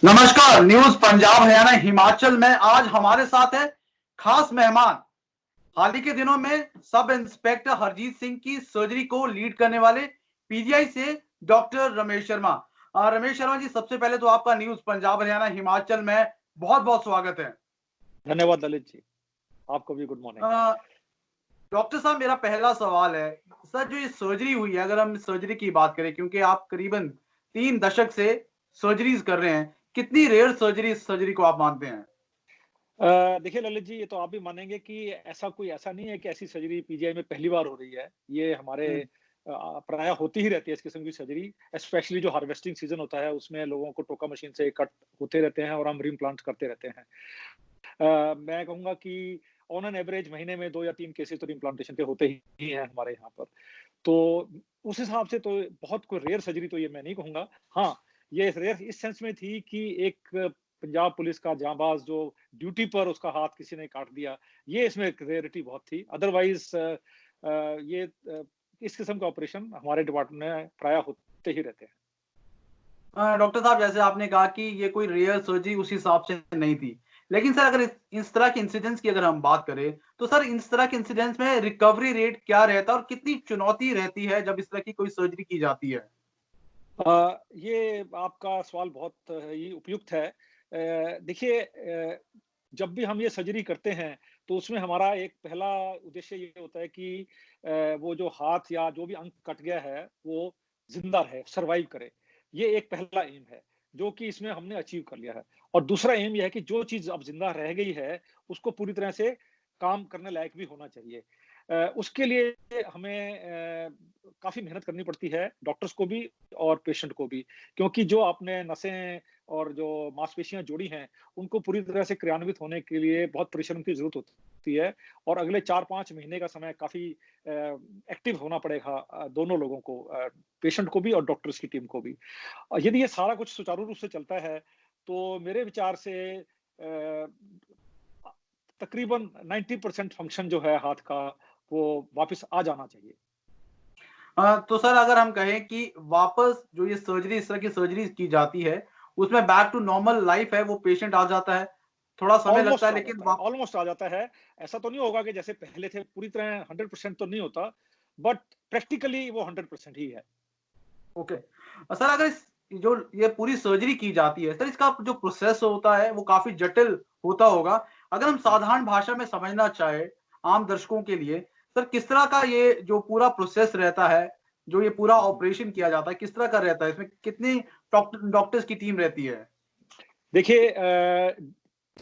नमस्कार। न्यूज पंजाब हरियाणा हिमाचल में आज हमारे साथ है खास मेहमान। हाल ही के दिनों में सब इंस्पेक्टर हरजीत सिंह की सर्जरी को लीड करने वाले पीजीआई से डॉक्टर रमेश शर्मा। रमेश शर्मा जी, सबसे पहले तो आपका न्यूज पंजाब हरियाणा हिमाचल में बहुत बहुत स्वागत है। धन्यवाद ललित जी, आपको भी गुड मॉर्निंग। डॉक्टर साहब, मेरा पहला सवाल है, सर जो ये सर्जरी हुई है, अगर हम सर्जरी की बात करें, क्योंकि आप करीबन 3 दशक से सर्जरीज कर रहे हैं, कितनी रेयर सर्जरी इस सर्जरी को आप मानते हैं? देखिए ललित जी, ये तो आप भी मानेंगे कि ऐसा नहीं है कि ऐसी सर्जरी पीजीआई में पहली बार हो रही है। ये हमारे प्रायः होती ही रहती है इस किस्म की सर्जरी, स्पेशली जो हार्वेस्टिंग सीजन होता है उसमें लोगों को टोका मशीन से कट होते रहते हैं और हम रीइम्प्लांट करते रहते हैं। मैं कहूँगा कि ऑन एन एवरेज महीने में 2 या 3 केसेस तो रीइम्प्लांटेशन के होते ही हैं हमारे यहाँ पर। तो उस हिसाब से तो बहुत कोई रेयर सर्जरी तो ये मैं नहीं कहूँगा। हाँ, ये रेयर इस सेंस में थी कि एक पंजाब पुलिस का जाँबाज़ जो ड्यूटी पर उसका हाथ किसी ने काट दिया, ये इसमें एक रेयरिटी बहुत थी। अदरवाइज़ ये इस किस्म का ऑपरेशन हमारे डिपार्टमेंट में प्रायः होते ही रहते हैं। डॉक्टर साहब, जैसे आपने कहा कि ये कोई रेयर सर्जरी उस हिसाब से नहीं थी, लेकिन सर अगर इस तरह के इंसिडेंट्स की अगर हम बात करें, तो सर इस तरह के इंसिडेंट्स में रिकवरी रेट क्या रहता है और कितनी चुनौती रहती है जब इस तरह की कोई सर्जरी की जाती है? ये आपका सवाल बहुत ही उपयुक्त है। देखिए, जब भी हम ये सर्जरी करते हैं, तो उसमें हमारा एक पहला उद्देश्य ये होता है कि वो जो हाथ या जो भी अंग कट गया है, वो ज़िंदा रहे, सर्वाइव करे। ये एक पहला एम है, जो कि इसमें हमने अचीव कर लिया है। और दूसरा एम ये है कि जो चीज़ अब ज़िंदा रह गई है, उसको पूरी तरह से काम करने लायक भी होना चाहिए। उसके लिए हमें काफ़ी मेहनत करनी पड़ती है, डॉक्टर्स को भी और पेशेंट को भी, क्योंकि जो आपने नसें और जो मांसपेशियाँ जोड़ी हैं, उनको पूरी तरह से क्रियान्वित होने के लिए बहुत परिश्रम की ज़रूरत होती है और अगले 4-5 महीने का समय काफ़ी एक्टिव होना पड़ेगा दोनों लोगों को, पेशेंट को भी और डॉक्टर्स की टीम को भी। यदि ये सारा कुछ सुचारू रूप से चलता है, तो मेरे विचार से तकरीबन 90% फंक्शन जो है हाथ का, वो वापस आ जाना चाहिए। तो सर अगर हम कहें कि वापस जो ये सर्जरी, इस तरह की सर्जरी की जाती है, उसमें बैक टू नॉर्मल लाइफ है, वो पेशेंट आ जाता है। थोड़ा समय लगता है, लेकिन ऑलमोस्ट आ जाता है। ऐसा तो नहीं होगा कि जैसे पहले थे पूरी तरह 100% तो नहीं होता, बट प्रैक्टिकली वो 100% ही है। ओके। सर अगर जो ये पूरी सर्जरी की जाती है, सर इसका जो प्रोसेस होता है वो काफ़ी जटिल होता होगा। अगर हम साधारण भाषा में समझना चाहें, आम दर्शकों के लिए, सर किस तरह का ये जो पूरा प्रोसेस रहता है, जो ये पूरा ऑपरेशन किया जाता है, किस तरह का रहता है? इसमें कितनी डॉक्टर्स की टीम रहती है? देखिए,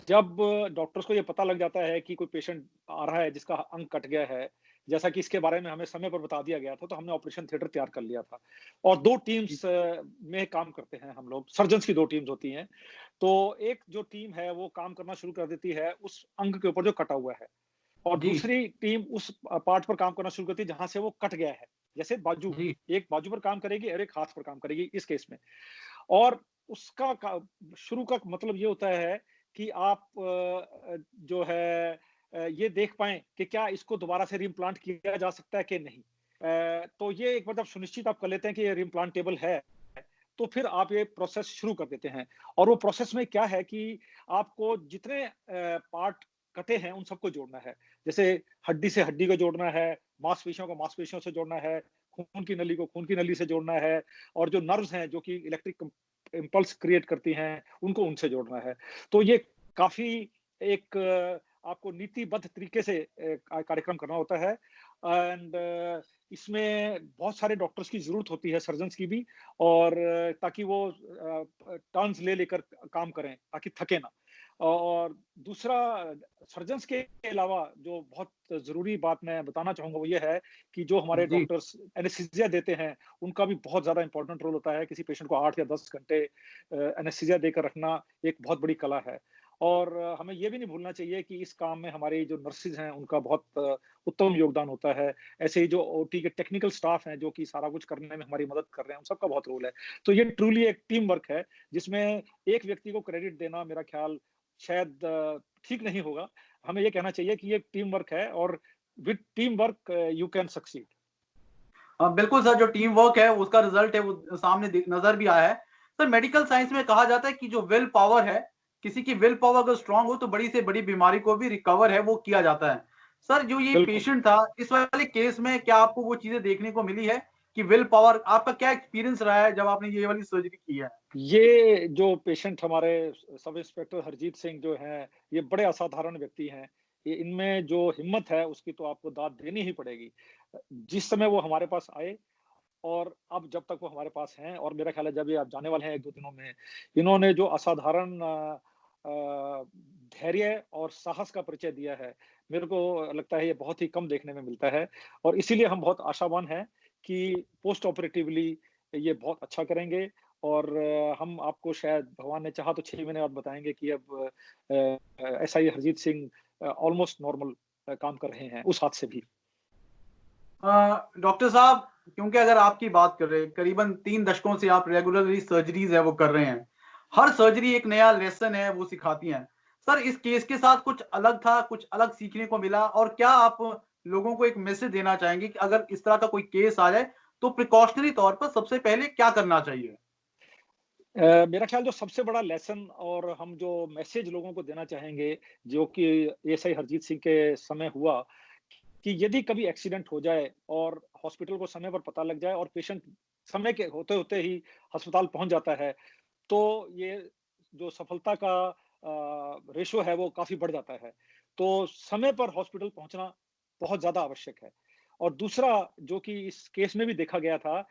जब डॉक्टर्स को ये पता लग जाता है कि कोई पेशेंट आ रहा है जिसका अंग कट गया है, जैसा कि इसके बारे में हमें समय पर बता दिया गया था, तो हमने ऑपरेशन थिएटर तैयार कर लिया था और 2 टीम्स में काम करते हैं हम लोग। सर्जन्स की 2 टीम्स होती हैं। तो एक जो टीम है वो काम करना शुरू कर देती है उस अंग के ऊपर जो कटा हुआ है और जी, दूसरी टीम उस पार्ट पर काम करना शुरू करती है जहाँ से वो कट गया है। जैसे बाजू, जी। एक बाजू पर काम करेगी और एक हाथ पर काम करेगी इस केस में। और उसका का शुरू का मतलब ये होता है कि आप जो है ये देख पाएँ कि क्या इसको दोबारा से रीइम्प्लांट किया जा सकता है कि नहीं। तो ये एक बार जब सुनिश्चित आप कर लेते हैं कि ये रीइम्प्लांटेबल है, तो फिर आप ये प्रोसेस शुरू कर देते हैं। और वो प्रोसेस में क्या है कि आपको जितने पार्ट कटे हैं, उन सबको जोड़ना है। जैसे हड्डी से हड्डी को जोड़ना है, मांसपेशियों को मांसपेशियों से जोड़ना है, खून की नली को खून की नली से जोड़ना है और जो नर्व्स हैं, जो कि इलेक्ट्रिक इम्पल्स क्रिएट करती हैं, उनको उनसे जोड़ना है। तो ये काफ़ी एक आपको नीतिबद्ध तरीके से कार्यक्रम करना होता है एंड इसमें बहुत सारे डॉक्टर्स की ज़रूरत होती है, सर्जन्स की भी और ताकि वो टर्न्स ले लेकर काम करें, ताकि थके ना। और दूसरा सर्जन्स के अलावा जो बहुत ज़रूरी बात मैं बताना चाहूँगा वो ये है कि जो हमारे जी। डॉक्टर्स एनेस्थीसिया देते हैं, उनका भी बहुत ज़्यादा इम्पोर्टेंट रोल होता है। किसी पेशेंट को 8 या 10 घंटे एनेस्थीसिया देकर रखना एक बहुत बड़ी कला है। और हमें ये भी नहीं भूलना चाहिए कि इस काम में हमारी जो नर्सेज़ हैं, उनका बहुत उत्तम योगदान होता है। ऐसे ही जो ओटी के टेक्निकल स्टाफ हैं, जो कि सारा कुछ करने में हमारी मदद कर रहे हैं, उन सबका बहुत रोल है। तो ये ट्रूली एक टीम वर्क है, जिसमें एक व्यक्ति को क्रेडिट देना मेरा ख्याल शायद ठीक नहीं होगा। हमें ये कहना चाहिए कि ये टीम वर्क है और with team work you can succeed. बिल्कुल सर, जो टीम वर्क है उसका रिजल्ट है वो सामने नजर भी आया है। सर मेडिकल साइंस में कहा जाता है कि जो विल पावर है, किसी की विल पावर अगर स्ट्रॉन्ग हो तो बड़ी से बड़ी बीमारी को भी रिकवर है वो किया जाता है। सर जो ये बिल्कुल। पेशेंट था, इस वाले केस में क्या आपको वो चीज़ें देखने को मिली है कि विल पावर आपका क्या एक्सपीरियंस रहा है जब आपने ये वाली सर्जरी की है? ये जो पेशेंट हमारे सब इंस्पेक्टर हरजीत सिंह जो हैं, ये बड़े असाधारण व्यक्ति हैं। ये इनमें जो हिम्मत है उसकी तो आपको दाद देनी ही पड़ेगी। जिस समय वो हमारे पास आए और अब जब तक वो हमारे पास हैं और मेरा ख़्याल है जब ये अब जाने वाले हैं 1-2 दिनों में, इन्होंने जो असाधारण धैर्य और साहस का परिचय दिया है, मेरे को लगता है ये बहुत ही कम देखने में मिलता है और इसीलिए हम बहुत आशावान हैं कि पोस्ट ऑपरेटिवली ये बहुत अच्छा करेंगे और हम आपको शायद भगवान ने चाहा तो 6 महीने बाद बताएँगे कि अब SI Harjeet Singh almost normal काम कर रहे हैं, उस हाथ से भी। डॉक्टर साहब क्योंकि अगर आपकी बात कर रहे हैं, करीबन 3 दशकों से आप रेगुलरली सर्जरीज़ है वो कर रहे हैं। हर सर्जरी एक नया लेसन है वो सिखाती हैं। सर इस केस के साथ कुछ अलग था, कुछ अलग सीखने को मिला और क्या आप लोगों को एक मैसेज देना चाहेंगे कि अगर इस तरह का कोई केस आ जाए, तो प्रिकॉशनरी तौर पर सबसे पहले क्या करना चाहिए? मेरा ख्याल जो सबसे बड़ा लेसन और हम जो मैसेज लोगों को देना चाहेंगे, जो कि एएसआई हरजीत सिंह के समय हुआ, कि यदि कभी एक्सीडेंट हो जाए और हॉस्पिटल को समय पर पता लग जाए और पेशेंट समय के होते-होते ही अस्पताल पहुँच जाता है, तो ये जो सफलता का रेशो है वो काफ़ी बढ़ जाता है। तो समय पर हॉस्पिटल पहुँचना बहुत ज़्यादा आवश्यक है। और दूसरा जो कि इस केस में भी देखा गया था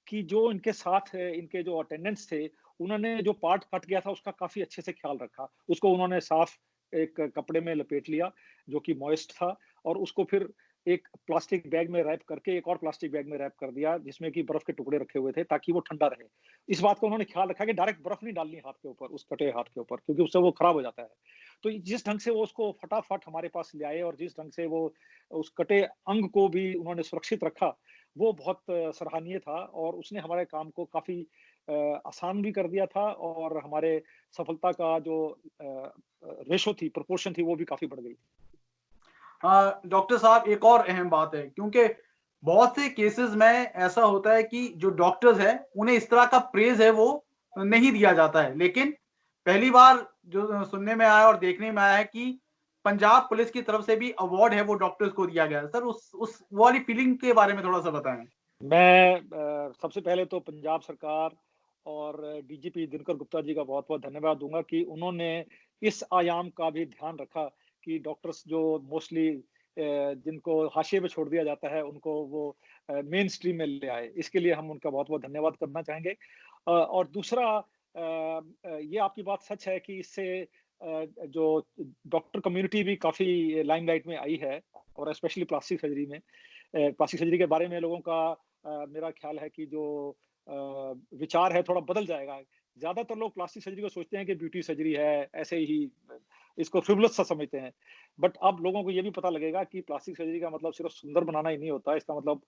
कि जो इनके साथ इनके जो अटेंडेंट्स थे, उन्होंने जो पार्ट कट गया था उसका काफ़ी अच्छे से ख़्याल रखा। उसको उन्होंने साफ एक कपड़े में लपेट लिया, जो कि मॉइस्ट था और उसको फिर एक प्लास्टिक बैग में रैप करके एक और प्लास्टिक बैग में रैप कर दिया, जिसमें कि बर्फ़ के टुकड़े रखे हुए थे ताकि वो ठंडा रहे। इस बात का उन्होंने ख़्याल रखा कि डायरेक्ट बर्फ़ नहीं डालनी हाथ के ऊपर, उस कटे हाथ के ऊपर क्योंकि उससे वो ख़राब हो जाता है। तो जिस ढंग से वो उसको फटाफट हमारे पास ले आए और जिस ढंग से वो उस कटे अंग को भी उन्होंने सुरक्षित रखा, वो बहुत सराहनीय था और उसने हमारे काम को काफ़ी आसान भी कर दिया था और हमारे सफलता का जो रेशो थी, प्रोपोर्शन थी, वो भी काफ़ी बढ़ गई। डॉक्टर साहब एक और अहम बात है क्योंकि बहुत से केसेस में ऐसा होता है कि जो डॉक्टर्स हैं, उन्हें इस तरह का प्रेज़ है वो नहीं दिया जाता है। लेकिन पहली बार जो सुनने में आया और देखने में आया है कि पंजाब पुलिस की तरफ से भी अवार्ड है वो डॉक्टर्स को दिया गया है। सर उस वो वाली फीलिंग के बारे में थोड़ा-सा बताएँ? मैं सबसे पहले तो पंजाब सरकार और डीजीपी दिनकर गुप्ता जी का बहुत-बहुत धन्यवाद दूँगा कि उन्होंने इस आयाम का भी ध्यान रखा कि डॉक्टर्स जो मोस्टली जिनको हाशिए पे छोड़ दिया जाता है, उनको वो मेन स्ट्रीम में ले आए। इसके लिए हम उनका बहुत-बहुत धन्यवाद करना चाहेंगे। और दूसरा ये आपकी बात सच है कि इससे जो डॉक्टर कम्युनिटी भी काफ़ी लाइमलाइट में आई है और स्पेशली प्लास्टिक सर्जरी में। प्लास्टिक सर्जरी के बारे में लोगों का मेरा ख्याल है कि जो अ, विचार है थोड़ा बदल जाएगा। ज़्यादातर लोग प्लास्टिक सर्जरी को सोचते हैं कि ब्यूटी सर्जरी है, ऐसे ही इसको फ्रिवोलस सा समझते हैं। बट अब लोगों को ये भी पता लगेगा कि प्लास्टिक सर्जरी का मतलब सिर्फ़ सुंदर बनाना ही नहीं होता, इसका मतलब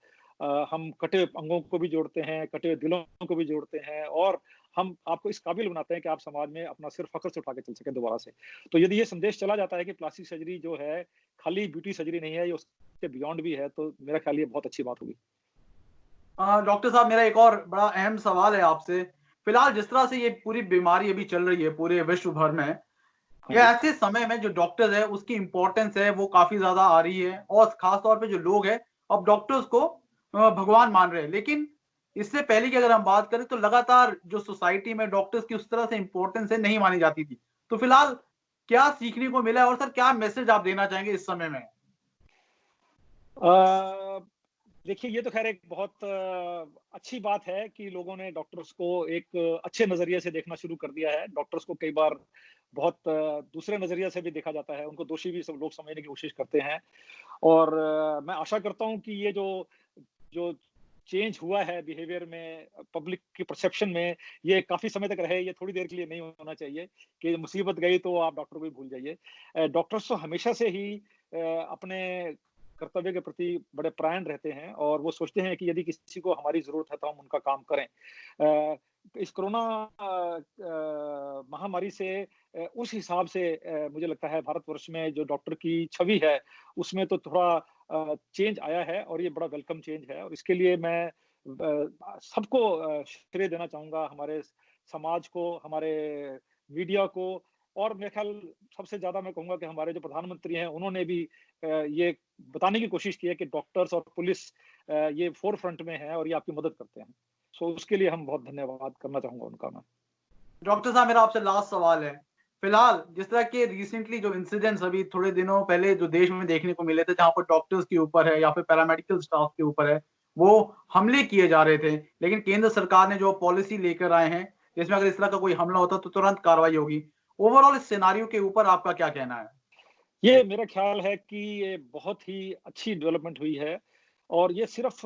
हम कटे अंगों को भी जोड़ते हैं, कटे हुए दिलों को भी जोड़ते हैं और हम आपको इस काबिल बनाते हैं कि आप समाज में अपना सिर फ़ख्र से उठा के चल सकें दोबारा से। तो यदि ये संदेश चला जाता है कि प्लास्टिक सर्जरी जो है, खाली ब्यूटी सर्जरी नहीं है, ये उसके बियॉन्ड भी है, तो मेरा ख्याल ये बहुत अच्छी बात होगी। डॉक्टर साहब मेरा एक और बड़ा अहम सवाल है आपसे। फिलहाल जिस तरह से ये पूरी बीमारी अभी चल रही है पूरे विश्व भर में, हाँ ये जी। ऐसे समय में जो डॉक्टर्स है उसकी इम्पोर्टेंस है वो काफ़ी ज़्यादा आ रही है और ख़ास तौर पे जो लोग हैं अब डॉक्टर्स को भगवान मान रहे हैं। लेकिन इससे पहले की अगर हम बात करें तो लगातार जो सोसाइटी में डॉक्टर्स की उस तरह से इम्पोर्टेंस है नहीं मानी जाती थी। तो फिलहाल क्या सीखने को मिला है और सर क्या मैसेज आप देना चाहेंगे इस समय में? अ, देखिए ये तो ख़ैर एक बहुत अच्छी बात है कि लोगों ने डॉक्टर्स को एक अच्छे नज़रिए से देखना शुरू कर दिया है। डॉक्टर्स को कई बार बहुत दूसरे नज़रिए से भी देखा जाता है, उनको दोषी भी सब लोग समझने की कोशिश करते हैं और मैं आशा करता हूँ कि ये जो जो चेंज हुआ है बिहेवियर में, पब्लिक की परसेप्शन में, ये काफ़ी समय तक रहे, ये थोड़ी देर के लिए नहीं होना चाहिए कि मुसीबत गई तो आप डॉक्टर को ही भूल जाइए। डॉक्टर्स तो हमेशा से ही अपने कर्तव्य के प्रति बड़े परायण रहते हैं और वो सोचते हैं कि यदि किसी को हमारी ज़रूरत है तो हम उनका काम करें। इस कोरोना महामारी से उस हिसाब से मुझे लगता है भारतवर्ष में जो डॉक्टर की छवि है, उसमें तो थोड़ा चेंज आया है और ये बड़ा वेलकम चेंज है और इसके लिए मैं सबको श्रेय देना चाहूँगा हमारे समाज को, हमारे मीडिया को, और मेरे ख्याल सबसे ज़्यादा मैं कहूँगा कि हमारे जो प्रधानमंत्री हैं, उन्होंने भी ये बताने की कोशिश की है कि डॉक्टर्स और पुलिस ये फ़ोर फ्रंट में है और ये आपकी मदद करते हैं। सो उसके लिए हम बहुत धन्यवाद करना चाहूँगा उनका मैं। डॉक्टर साहब मेरा आपसे लास्ट सवाल है। फिलहाल जिस तरह के रिसेंटली जो इंसिडेंट्स अभी थोड़े दिनों पहले जो देश में देखने को मिले थे, जहाँ पर डॉक्टर्स के ऊपर है या फिर पैरामेडिकल स्टाफ के ऊपर है, वो हमले किए जा रहे थे। लेकिन केंद्र सरकार ने जो पॉलिसी लेकर आए हैं, जिसमें अगर इस तरह का कोई हमला होता है तो तुरंत कार्रवाई होगी। ओवरऑल इस सिनेरियो के ऊपर आपका क्या कहना है? ये मेरा ख़्याल है कि ये बहुत ही अच्छी डेवलपमेंट हुई है और ये सिर्फ़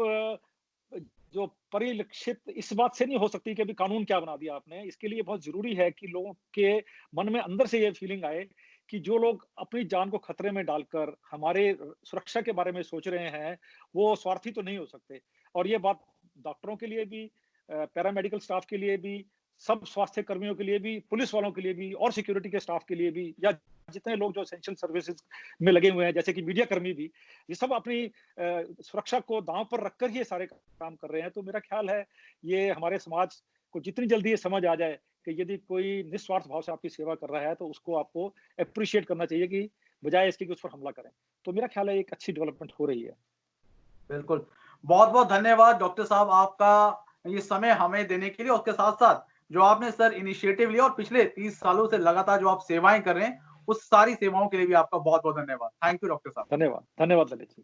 जो परिलक्षित इस बात से नहीं हो सकती कि अभी कानून क्या बना दिया आपने। इसके लिए बहुत ज़रूरी है कि लोगों के मन में अंदर से ये फ़ीलिंग आए कि जो लोग अपनी जान को खतरे में डालकर हमारे सुरक्षा के बारे में सोच रहे हैं, वो स्वार्थी तो नहीं हो सकते। और ये बात डॉक्टरों के लिए भी, पैरामेडिकल स्टाफ के लिए भी, सब स्वास्थ्य कर्मियों के लिए भी, पुलिस वालों के लिए भी और सिक्योरिटी के स्टाफ के लिए भी, या जितने लोग जो एसेंशियल सर्विसेज़ में लगे हुए हैं, जैसे कि मीडिया कर्मी भी, ये सब अपनी सुरक्षा को दाँव पर रखकर ही ये सारे काम कर रहे हैं। तो मेरा ख्याल है, ये हमारे समाज को जितनी जल्दी ये समझ आ जाए कि यदि कोई निस्वार्थ भाव से आपकी सेवा कर रहा है, तो उसको आपको एप्रिशिएट करना चाहिए कि बजाय इसके कि उस पर हमला करें। तो मेरा ख्याल है एक अच्छी डेवलपमेंट हो रही है। बिल्कुल। बहुत-बहुत धन्यवाद डॉक्टर साहब आपका ये समय हमें देने के लिए और उसके साथ-साथ जो आपने सर इनिशिएटिव लिया और पिछले 30 सालों से लगातार जो आप सेवाएँ कर रहे हैं, उस सारी सेवाओं के लिए भी आपका बहुत-बहुत धन्यवाद। थैंक यू डॉक्टर साहब। धन्यवाद। धन्यवाद ललित जी।